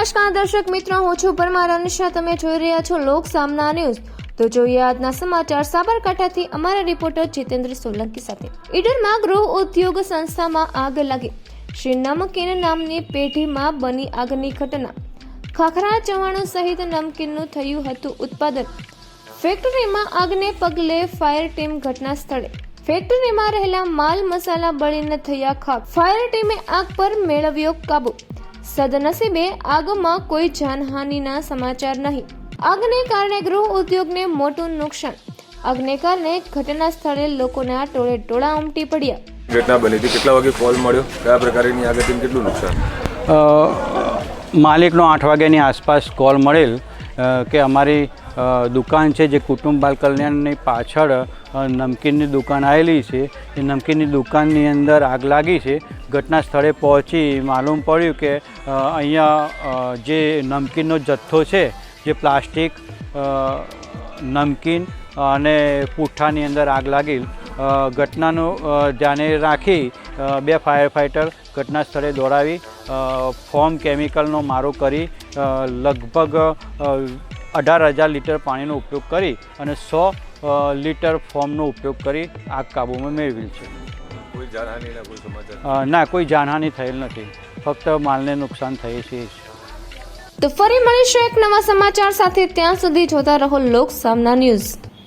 નમસ્કાર દર્શક મિત્રો, હું છું પરમાર અનિશા. તમે જોઈ રહ્યા છો લોક સામના ન્યૂઝ. તો જોઈએ આજના સમાચાર સાબરકાંઠાથી અમારા રિપોર્ટર જીતેન્દ્ર સોલંકી સાથે. ઈડરમાં ગૃહ ઉદ્યોગ સંસ્થામાં આગ લાગી. શ્રી નમકીન નામની પેઢીમાં બની આગની ઘટના. ખાખરા ચવાણું સહિત નમકીનનું થયું હતું ઉત્પાદન. ફેક્ટરીમાં આગને પગલે ફાયર ટીમ ઘટના સ્થળે. ફેક્ટરીમાં રહેલા માલ મસાલા બળીને થયા ખાખ. ફાયર ટીમે આગ પર મેળવ્યો કાબુ. સદનસીબે આગમાં કોઈ જાનહાનિના સમાચાર નહીં. આગને કારણે ગૃહ ઉદ્યોગને મોટું નુકસાન. આગને કારણે ઘટના સ્થળે લોકોના ટોળે ટોળા ઉમટી પડ્યા. ઘટના બની હતી, કેટલા વાગે કોલ મળ્યો, કયા પ્રકારની આગ હતી, કેટલું નુકસાન? માલિકનો 8 વાગ્યાની આસપાસ કોલ મળેલ કે અમારી દુકાન છે જે કુટુંબ બાલ કલ્યાણની પાછળ નમકીનની દુકાન આવેલી છે, એ નમકીનની દુકાનની અંદર આગ લાગી છે. ઘટના સ્થળે પહોંચી માલુમ પડ્યું કે અહીંયા જે નમકીનનો જથ્થો છે, જે પ્લાસ્ટિક, નમકીન અને પુઠ્ઠાની અંદર આગ લાગી. ઘટનાનું ધ્યાને રાખી 2 ફાયર ફાઇટર ઘટના સ્થળે દોડાવી ફોર્મ કેમિકલનો મારો કરી લગભગ 18,000 લીટર પાણીનો ઉપયોગ કરી અને 100 લીટર ફોર્મનો ઉપયોગ કરી આગ કાબૂમાં મેળવેલ છે. કોઈ જાનહાનિના કોઈ સમાચાર? ના, કોઈ જાનહાનિ થયેલ નથી, ફક્ત માલને નુકસાન થયું છે. તો ફરી મળીશું એક નવા સમાચાર સાથે. ત્યાં સુધી જોતા રહો લોક સામના ન્યૂઝ.